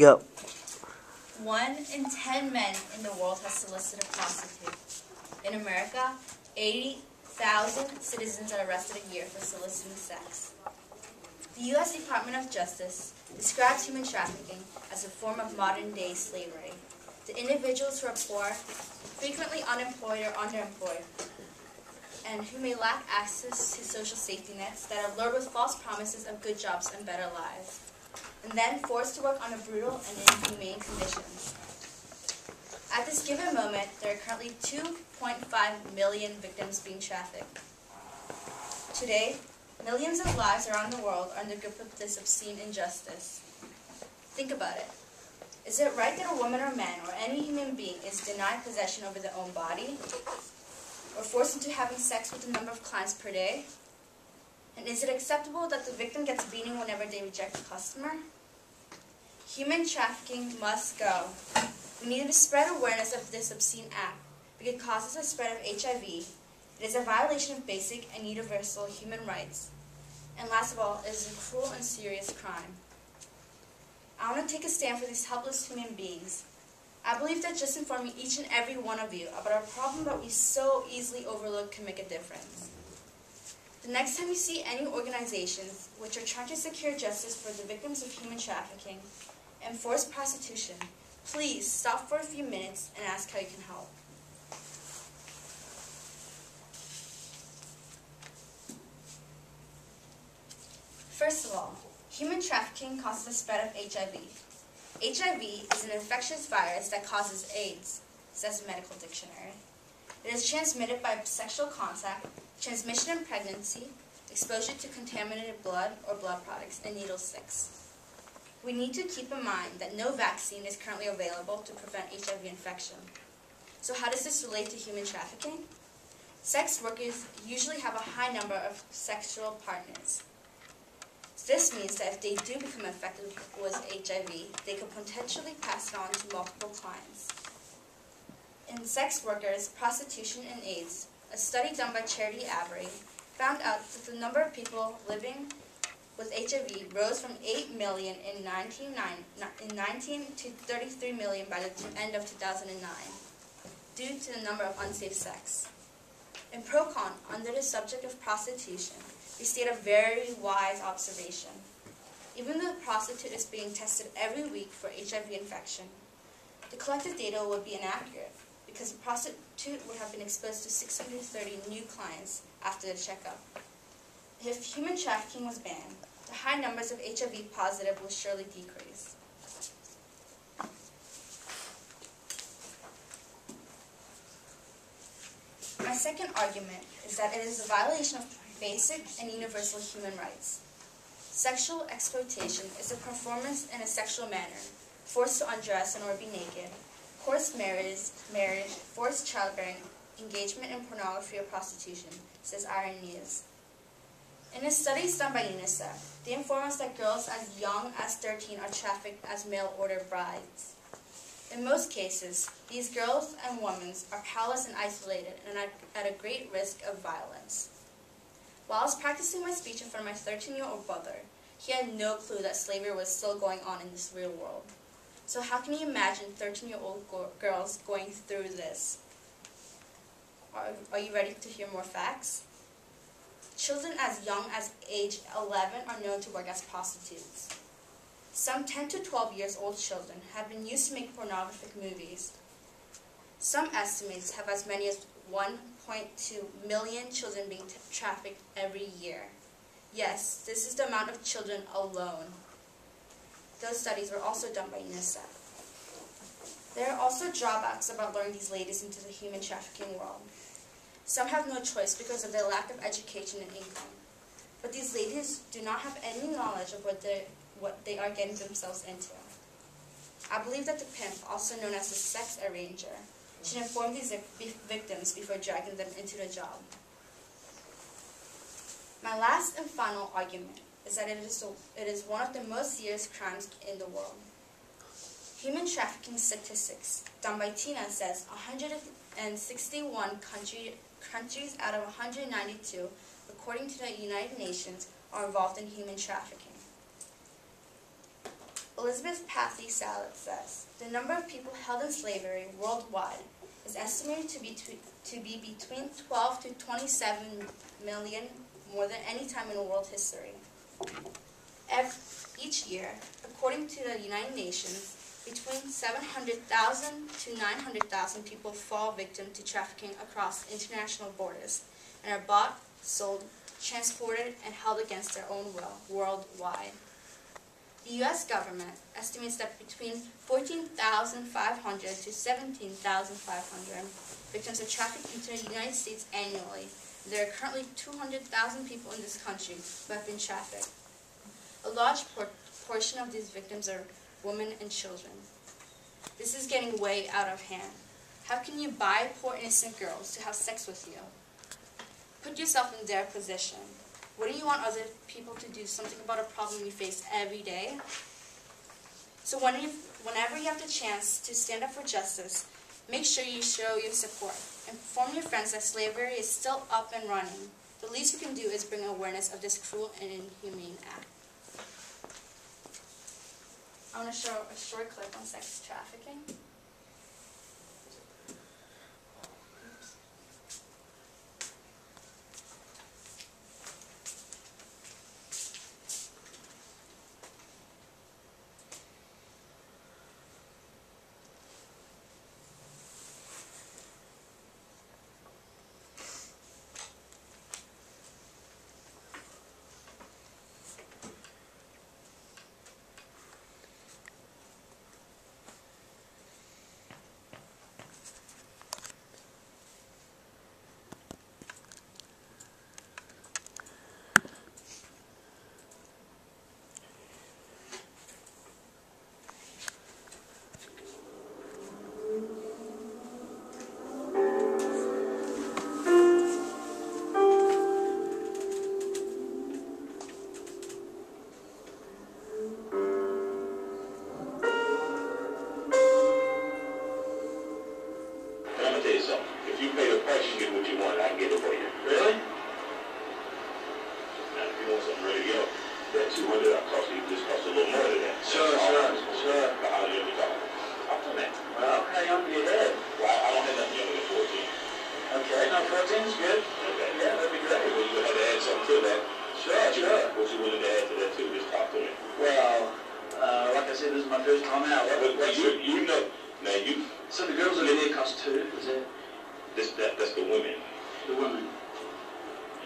Yep. 1 in 10 men in the world has solicited a prostitute. In America, 80,000 citizens are arrested a year for soliciting sex. The U.S. Department of Justice describes human trafficking as a form of modern-day slavery. The individuals who are poor, frequently unemployed or underemployed, and who may lack access to social safety nets that are lured with false promises of good jobs and better lives, and then forced to work under brutal and inhumane conditions. At this given moment, there are currently 2.5 million victims being trafficked. Today, millions of lives around the world are in the grip of this obscene injustice. Think about it. Is it right that a woman or man or any human being is denied possession over their own body? Or forced into having sex with a number of clients per day? And is it acceptable that the victim gets beaten whenever they reject a customer? Human trafficking must go. We need to spread awareness of this obscene act because it causes the spread of HIV. It is a violation of basic and universal human rights. And last of all, it is a cruel and serious crime. I want to take a stand for these helpless human beings. I believe that just informing each and every one of you about a problem that we so easily overlook can make a difference. The next time you see any organizations which are trying to secure justice for the victims of human trafficking and forced prostitution, please stop for a few minutes and ask how you can help. First of all, human trafficking causes the spread of HIV. HIV is an infectious virus that causes AIDS, says the medical dictionary. It is transmitted by sexual contact, transmission in pregnancy, exposure to contaminated blood or blood products, and needle sticks. We need to keep in mind that no vaccine is currently available to prevent HIV infection. So how does this relate to human trafficking? Sex workers usually have a high number of sexual partners. This means that if they do become infected with HIV, they could potentially pass it on to multiple clients. In sex workers, prostitution, and AIDS, a study done by Charity Avery found out that the number of people living with HIV rose from 8 million in 19 to 33 million by the end of 2009, due to the number of unsafe sex. In ProCon, under the subject of prostitution, we state a very wise observation. Even though the prostitute is being tested every week for HIV infection, the collected data would be inaccurate because the prostitute would have been exposed to 630 new clients after the checkup. If human trafficking was banned, the high numbers of HIV positive will surely decrease. My second argument is that it is a violation of basic and universal human rights. Sexual exploitation is a performance in a sexual manner, forced to undress and or be naked, forced marriage, forced childbearing, engagement in pornography or prostitution, says Iron News. In a study done by UNICEF, they inform us that girls as young as 13 are trafficked as mail-order brides. In most cases, these girls and women are powerless and isolated and are at a great risk of violence. While I was practicing my speech in front of my 13-year-old brother, he had no clue that slavery was still going on in this real world. So how can you imagine 13-year-old girls going through this? Are you ready to hear more facts? Children as young as age 11 are known to work as prostitutes. Some 10 to 12 years old children have been used to make pornographic movies. Some estimates have as many as 1.2 million children being trafficked every year. Yes, this is the amount of children alone. Those studies were also done by UNICEF. There are also drawbacks about luring these ladies into the human trafficking world. Some have no choice because of their lack of education and income. But these ladies do not have any knowledge of what they are getting themselves into. I believe that the pimp, also known as the sex arranger, should inform these victims before dragging them into the job. My last and final argument is that it is one of the most serious crimes in the world. Human trafficking statistics done by Tina says 161 countries out of 192, according to the United Nations, are involved in human trafficking. Elizabeth Pathy Sallet says, the number of people held in slavery worldwide is estimated to be between 12 to 27 million, more than any time in world history. Each year, according to the United Nations, between 700,000 to 900,000 people fall victim to trafficking across international borders and are bought, sold, transported, and held against their own will worldwide. The U.S. government estimates that between 14,500 to 17,500 victims are trafficked into the United States annually. There are currently 200,000 people in this country who have been trafficked. A large portion of these victims are women and children. This is getting way out of hand. How can you buy poor innocent girls to have sex with you? Put yourself in their position. Wouldn't you want other people to do something about a problem you face every day? So whenever you have the chance to stand up for justice, make sure you show your support. Inform your friends that slavery is still up and running. The least we can do is bring awareness of this cruel and inhumane act. I want to show a short clip on sex trafficking. That's the women. The women.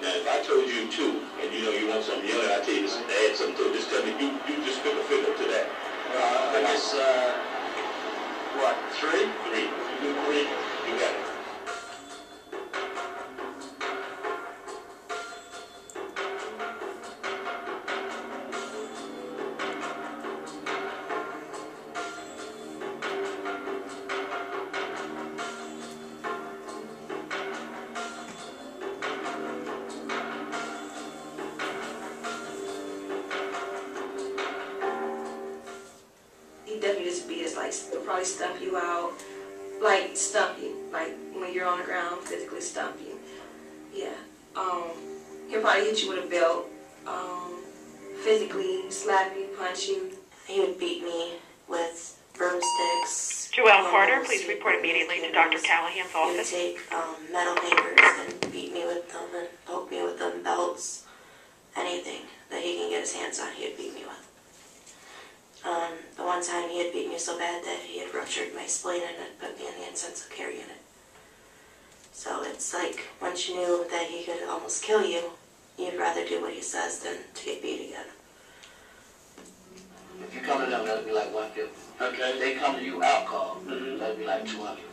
Now, if I told you two, and you want something younger, I tell you to add something to it. Just tell me you just pick a figure to that. I guess what? Three? Three. You got it. Definitely just beat us, like, he'll probably stump you out, like, stump you, like, when you're on the ground, physically stump you, yeah, he'll probably hit you with a belt, physically slap you, punch you. He would beat me with broomsticks. Joelle Carter, please report immediately to Dr. Callahan's office. He would take metal fingers and beat me with them and poke me with them, belts, anything that he can get his hands on, he would beat me with. The one time he had beat me so bad that he had ruptured my spleen and had put me in the intensive care unit. So it's like, once you knew that he could almost kill you, you'd rather do what he says than to get beat again. If you come to them, that'll be like 150. Okay. If they come to you alcohol, that'll be like 200.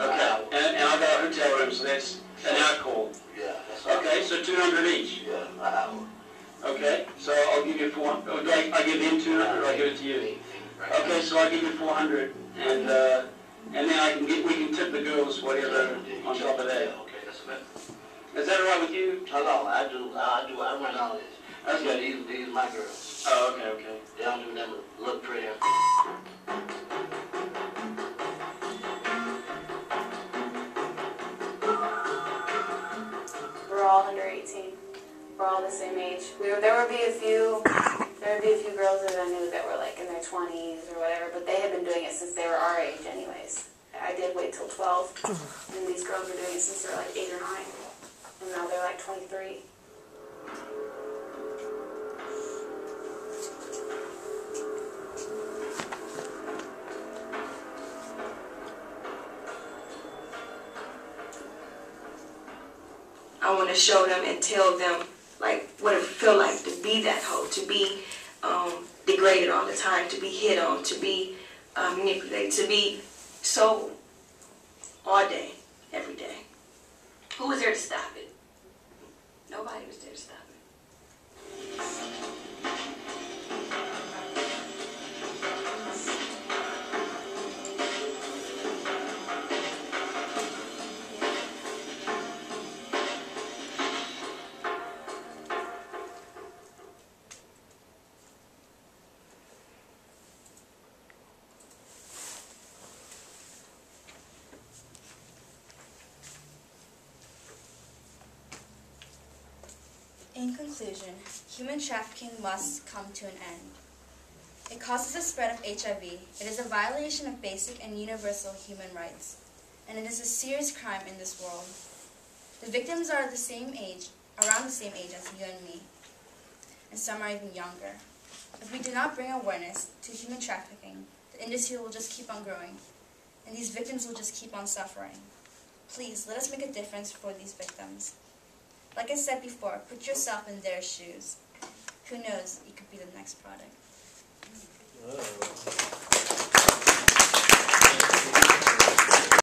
Okay. And I got a hotel room, so that's an alcohol. Yeah, that's okay, so 200 each. Yeah, an hour. Okay, so I'll give you 400. I give him 200, or I give it to you. Okay, so I'll give you 400, and then we can tip the girls whatever on top of that. Okay, that's better. Is that all right with you? Hello, I run all this. Yeah, these my girls. Oh, okay. They don't do nothing but look pretty. We're all under 18. We're all the same age. There would be a few girls that I knew that were like in their 20s 20s or whatever, but they had been doing it since they were our age anyways. I did wait till 12, and these girls were doing it since they were like 8 or 9, and now they're like 23. I want to show them and tell them like what it feel like to be that hoe, to be degraded all the time, to be hit on, to be manipulated, to be sold all day, every day. Who was there to stop it? Nobody was there to stop it. In conclusion, human trafficking must come to an end. It causes the spread of HIV, it is a violation of basic and universal human rights, and it is a serious crime in this world. The victims are the same age, around the same age as you and me, and some are even younger. If we do not bring awareness to human trafficking, the industry will just keep on growing, and these victims will just keep on suffering. Please, let us make a difference for these victims. Like I said before, put yourself in their shoes. Who knows, you could be the next product. Whoa.